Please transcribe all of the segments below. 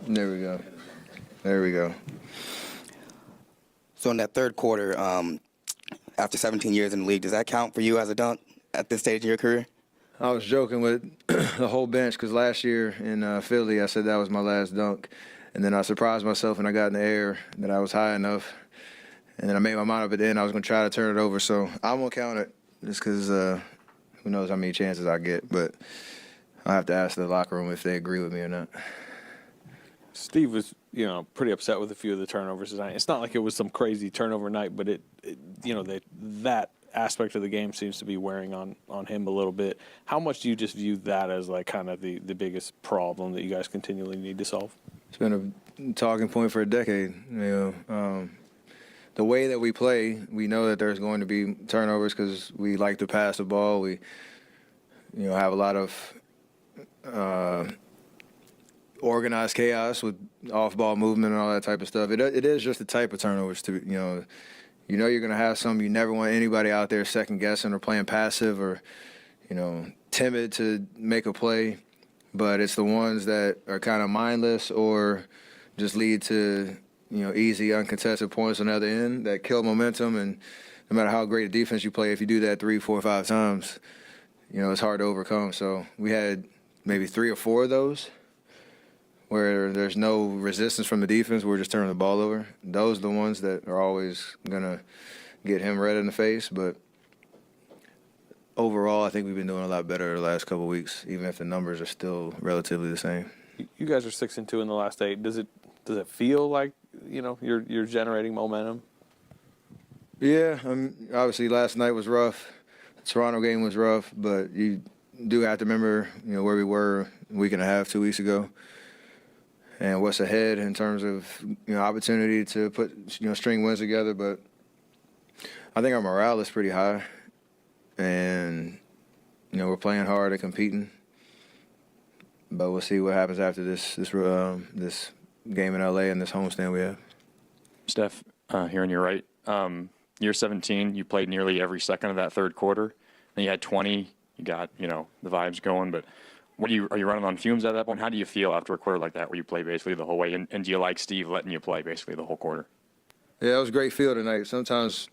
There we go. There we go. So in that third quarter, after 17 years in the league, does that count for you as a dunk at this stage in your career? I was joking with the whole bench because last year in Philly, I said that was my last dunk. And then I surprised myself and I got in the air that I was high enough. And then I made my mind up at the end I was going to try to turn it over. So I'm going to count it just because who knows how many chances I get. But I have to ask the locker room if they agree with me or not. Steve was, pretty upset with a few of the turnovers tonight. It's not like it was some crazy turnover night, but that aspect of the game seems to be wearing on him a little bit. How much do you just view that as like kind of the biggest problem that you guys continually need to solve? It's been a talking point for a decade. The way that we play, we know that there's going to be turnovers because we like to pass the ball. We, have a lot of organized chaos with off-ball movement and all that type of stuff. It is just the type of turnovers to you're going to have some. You never want anybody out there second-guessing or playing passive or, timid to make a play. But it's the ones that are kind of mindless or just lead to, easy, uncontested points on the other end that kill momentum. And no matter how great a defense you play, if you do that 3, 4, 5 times, it's hard to overcome. So we had maybe 3 or 4 of those where there's no resistance from the defense. We're just turning the ball over. Those are the ones that are always going to get him red in the face. But overall, I think we've been doing a lot better the last couple of weeks, even if the numbers are still relatively the same. You guys are 6-2 in the last 8. Does it feel like you're generating momentum? Yeah, obviously last night was rough. The Toronto game was rough, but you do have to remember where we were a week and a half, 2 weeks ago, and what's ahead in terms of opportunity to put string wins together. But I think our morale is pretty high. And, we're playing hard and competing. But we'll see what happens after this game in L.A. and this homestand we have. Steph, here on your right, year 17, you played nearly every second of that third quarter. Then you had 20. You got, the vibes going. But are you running on fumes at that point? How do you feel after a quarter like that where you play basically the whole way? And do you like Steve letting you play basically the whole quarter? Yeah, it was a great feel tonight. Sometimes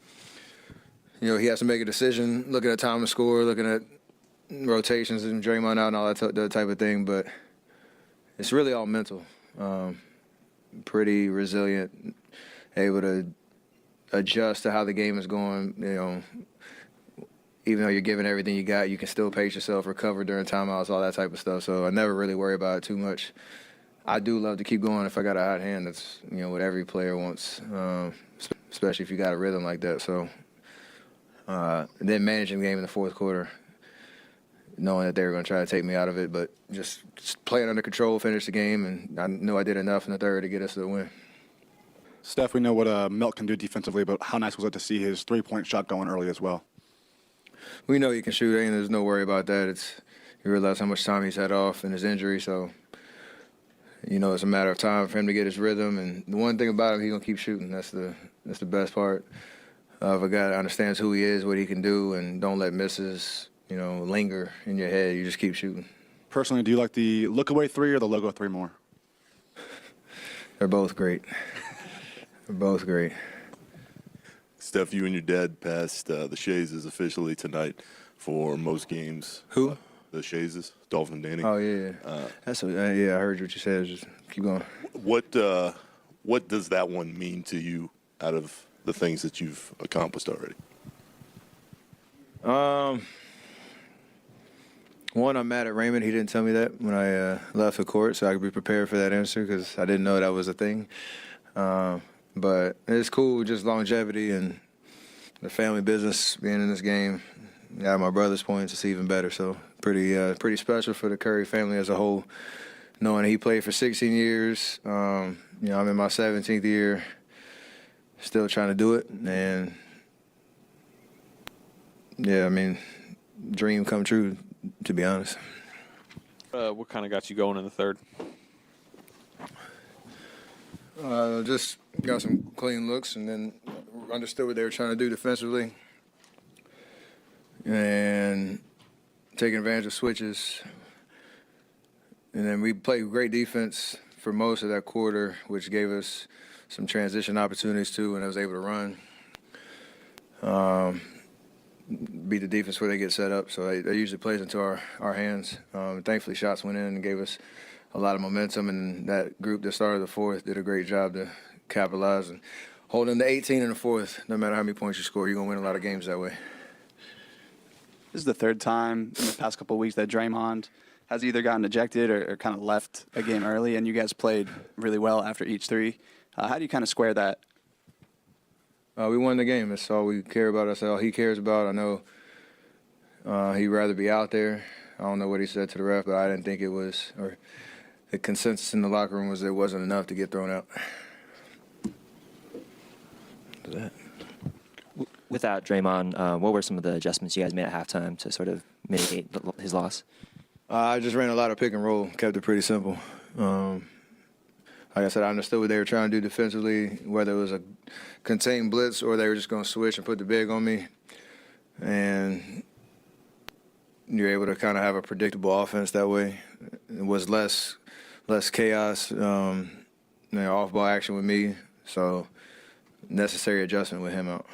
he has to make a decision, looking at time and score, looking at rotations and Draymond out and all that type of thing. But it's really all mental. Pretty resilient, able to adjust to how the game is going. Even though you're giving everything you got, you can still pace yourself, recover during timeouts, all that type of stuff. So I never really worry about it too much. I do love to keep going if I got a hot hand. That's what every player wants, especially if you got a rhythm like that. So. Then managing the game in the fourth quarter, knowing that they were going to try to take me out of it, but just playing under control, finish the game, and I knew I did enough in the third to get us to the win. Steph, we know what Melt can do defensively, but how nice was it to see his three-point shot going early as well? We know he can shoot, and there's no worry about that. You realize how much time he's had off in his injury, so it's a matter of time for him to get his rhythm. And the one thing about him, he's going to keep shooting. That's the best part. If a guy understands who he is, what he can do, and don't let misses, linger in your head, you just keep shooting. Personally, do you like the look-away 3 or the logo 3 more? They're both great. They're both great. Steph, you and your dad passed the Shazes officially tonight for most games. Who? The Shazes, Dolphin and Danny. Oh, yeah. Yeah, I heard what you said. Just keep going. What does that one mean to you out of the things that you've accomplished already? One, I'm mad at Raymond. He didn't tell me that when I left the court, so I could be prepared for that answer because I didn't know that was a thing. But it's cool, just longevity and the family business being in this game. Got my brother's points, it's even better. So pretty special for the Curry family as a whole, knowing he played for 16 years. I'm in my 17th year. Still trying to do it, and yeah, dream come true, to be honest. What kind of got you going in the third? Just got some clean looks, and then understood what they were trying to do defensively, and taking advantage of switches. And then we played great defense for most of that quarter, which gave us some transition opportunities too, and I was able to run. Beat the defense where they get set up, so that usually plays into our hands. Thankfully, shots went in and gave us a lot of momentum, and that group that started the fourth did a great job to capitalize and hold them to 18 in the fourth. No matter how many points you score, you're going to win a lot of games that way. This is the third time in the past couple of weeks that Draymond has either gotten ejected or kind of left a game early, and you guys played really well after each three. How do you kind of square that? We won the game. That's all we care about. That's all he cares about. I know he'd rather be out there. I don't know what he said to the ref, but I didn't think it was, or the consensus in the locker room was it wasn't enough to get thrown out. Without Draymond, what were some of the adjustments you guys made at halftime to sort of mitigate his loss? I just ran a lot of pick and roll, kept it pretty simple. Like I said, I understood what they were trying to do defensively, whether it was a contained blitz or they were just going to switch and put the big on me. And you're able to kind of have a predictable offense that way. It was less chaos, off-ball action with me, so necessary adjustment with him out.